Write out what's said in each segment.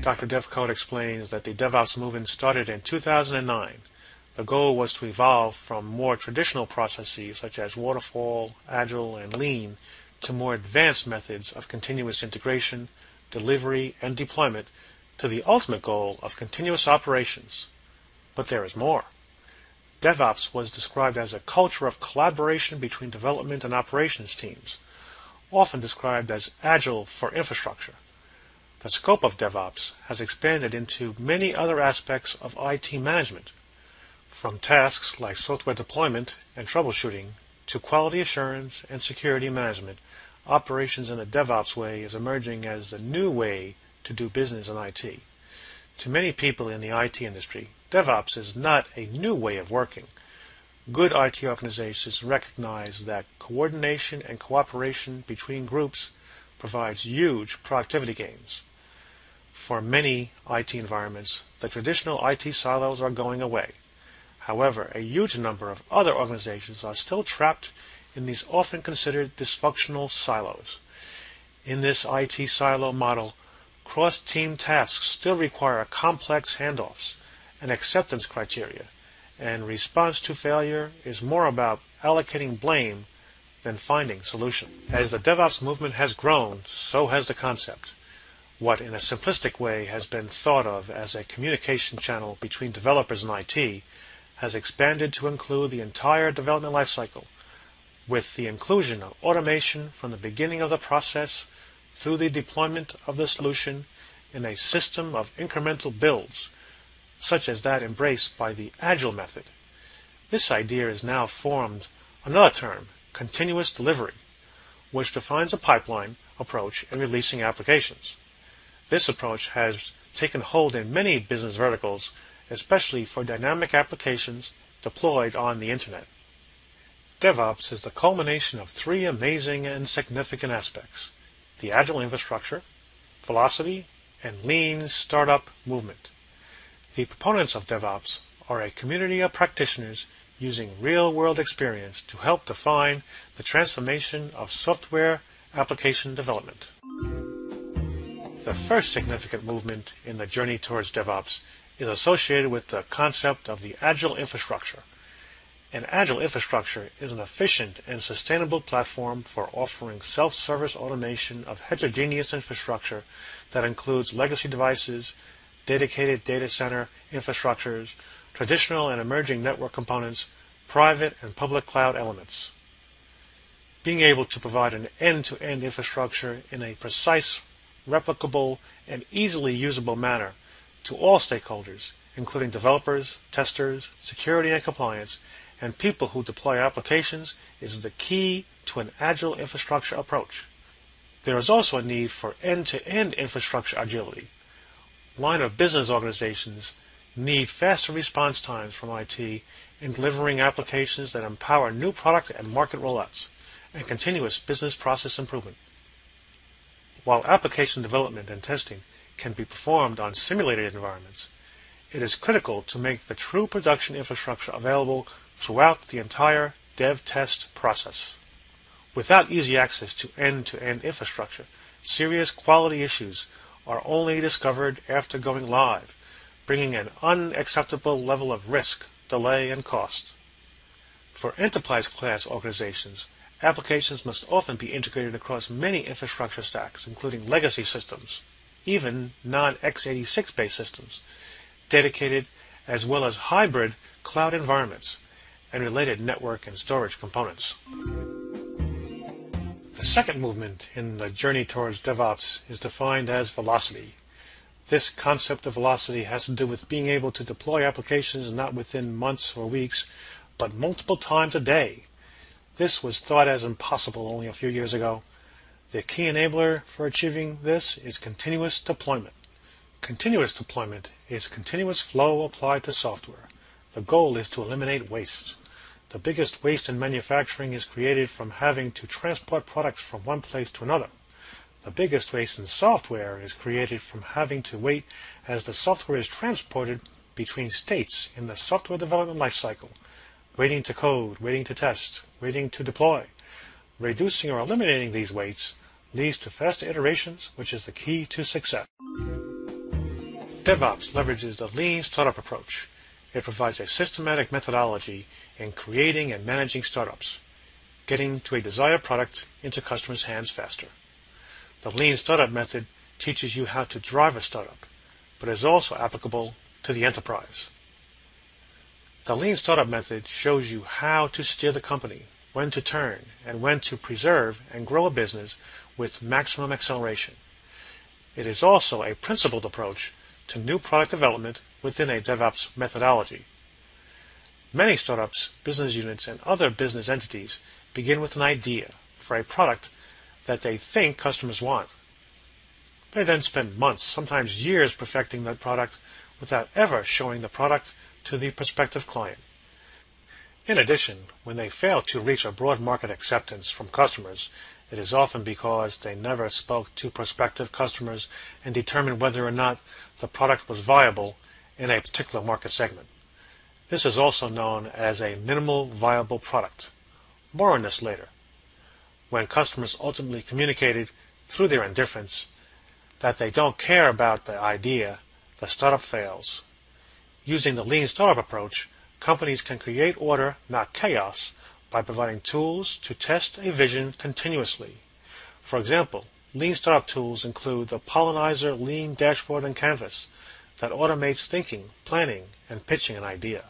Dr. DevCode explains that the DevOps movement started in 2009. The goal was to evolve from more traditional processes such as waterfall, agile, and lean to more advanced methods of continuous integration, delivery, and deployment to the ultimate goal of continuous operations. But there is more. DevOps was described as a culture of collaboration between development and operations teams, often described as agile for infrastructure. The scope of DevOps has expanded into many other aspects of IT management, from tasks like software deployment and troubleshooting to quality assurance and security management. Operations in the DevOps way is emerging as the new way to do business in IT. To many people in the IT industry, DevOps is not a new way of working. Good IT organizations recognize that coordination and cooperation between groups provides huge productivity gains. For many IT environments, the traditional IT silos are going away. However, a huge number of other organizations are still trapped in these often considered dysfunctional silos. In this IT silo model, cross-team tasks still require complex handoffs and acceptance criteria, and response to failure is more about allocating blame than finding solutions. As the DevOps movement has grown, so has the concept. What in a simplistic way has been thought of as a communication channel between developers and IT has expanded to include the entire development lifecycle, with the inclusion of automation from the beginning of the process through the deployment of the solution in a system of incremental builds, such as that embraced by the Agile method. This idea is now formed another term, continuous delivery, which defines a pipeline approach in releasing applications. This approach has taken hold in many business verticals, especially for dynamic applications deployed on the Internet. DevOps is the culmination of three amazing and significant aspects: the Agile infrastructure, velocity, and lean startup movement. The proponents of DevOps are a community of practitioners using real-world experience to help define the transformation of software application development. The first significant movement in the journey towards DevOps is associated with the concept of the Agile infrastructure. An Agile infrastructure is an efficient and sustainable platform for offering self-service automation of heterogeneous infrastructure that includes legacy devices, dedicated data center infrastructures, traditional and emerging network components, private and public cloud elements. Being able to provide an end-to-end infrastructure in a precise, replicable, and easily usable manner to all stakeholders, including developers, testers, security and compliance, and people who deploy applications, is the key to an Agile infrastructure approach. There is also a need for end-to-end infrastructure agility. Line of business organizations need faster response times from IT in delivering applications that empower new product and market rollouts, and continuous business process improvement. While application development and testing can be performed on simulated environments, it is critical to make the true production infrastructure available throughout the entire dev-test process. Without easy access to end-to-end infrastructure, serious quality issues are only discovered after going live, bringing an unacceptable level of risk, delay, and cost. For enterprise-class organizations, applications must often be integrated across many infrastructure stacks, including legacy systems, even non-x86-based systems, dedicated as well as hybrid cloud environments, and related network and storage components. The second movement in the journey towards DevOps is defined as velocity. This concept of velocity has to do with being able to deploy applications not within months or weeks, but multiple times a day. This was thought as impossible only a few years ago. The key enabler for achieving this is continuous deployment. Continuous deployment is continuous flow applied to software. The goal is to eliminate waste. The biggest waste in manufacturing is created from having to transport products from one place to another. The biggest waste in software is created from having to wait as the software is transported between states in the software development lifecycle, waiting to code, waiting to test, waiting to deploy. Reducing or eliminating these waits leads to faster iterations, which is the key to success. DevOps leverages the lean startup approach. It provides a systematic methodology in creating and managing startups, getting to a desired product into customers' hands faster. The lean startup method teaches you how to drive a startup, but is also applicable to the enterprise. The lean startup method shows you how to steer the company, when to turn, and when to preserve and grow a business with maximum acceleration. It is also a principled approach to new product development within a DevOps methodology. Many startups, business units, and other business entities begin with an idea for a product that they think customers want. They then spend months, sometimes years, perfecting that product without ever showing the product to the prospective client. In addition, when they fail to reach a broad market acceptance from customers, it is often because they never spoke to prospective customers and determined whether or not the product was viable in a particular market segment. This is also known as a minimal viable product. More on this later. When customers ultimately communicated through their indifference that they don't care about the idea, the startup fails. Using the lean startup approach, companies can create order, not chaos, by providing tools to test a vision continuously. For example, lean startup tools include the Pollenizer Lean Dashboard and Canvas that automates thinking, planning, and pitching an idea.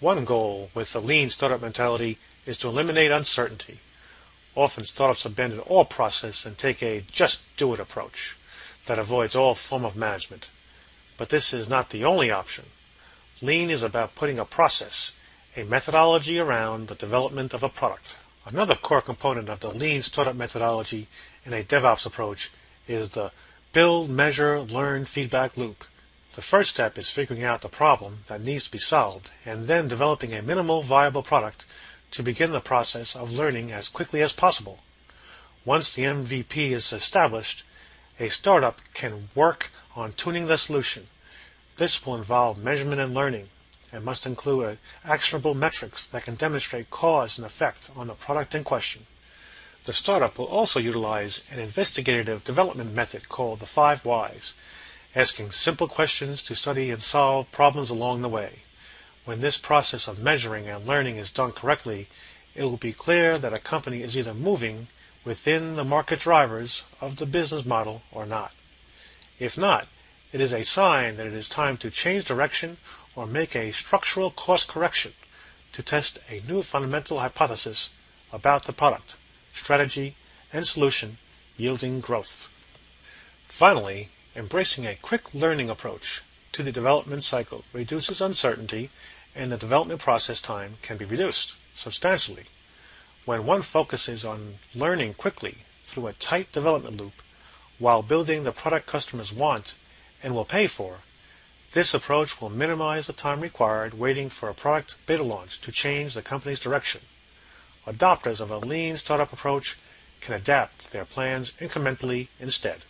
One goal with the lean startup mentality is to eliminate uncertainty. Often startups abandon all process and take a just-do-it approach that avoids all form of management. But this is not the only option. Lean is about putting a process, a methodology around the development of a product. Another core component of the lean startup methodology in a DevOps approach is the build, measure, learn feedback loop. The first step is figuring out the problem that needs to be solved and then developing a minimal viable product to begin the process of learning as quickly as possible. Once the MVP is established, a startup can work on tuning the solution. This will involve measurement and learning, and must include actionable metrics that can demonstrate cause and effect on the product in question. The startup will also utilize an investigative development method called the 5 Whys, asking simple questions to study and solve problems along the way. When this process of measuring and learning is done correctly, it will be clear that a company is either moving within the market drivers of the business model or not. If not, it is a sign that it is time to change direction or make a structural course correction to test a new fundamental hypothesis about the product, strategy, and solution, yielding growth. Finally, embracing a quick learning approach to the development cycle reduces uncertainty, and the development process time can be reduced substantially. When one focuses on learning quickly through a tight development loop while building the product customers want and will pay for, this approach will minimize the time required waiting for a product beta launch to change the company's direction. Adopters of a lean startup approach can adapt their plans incrementally instead.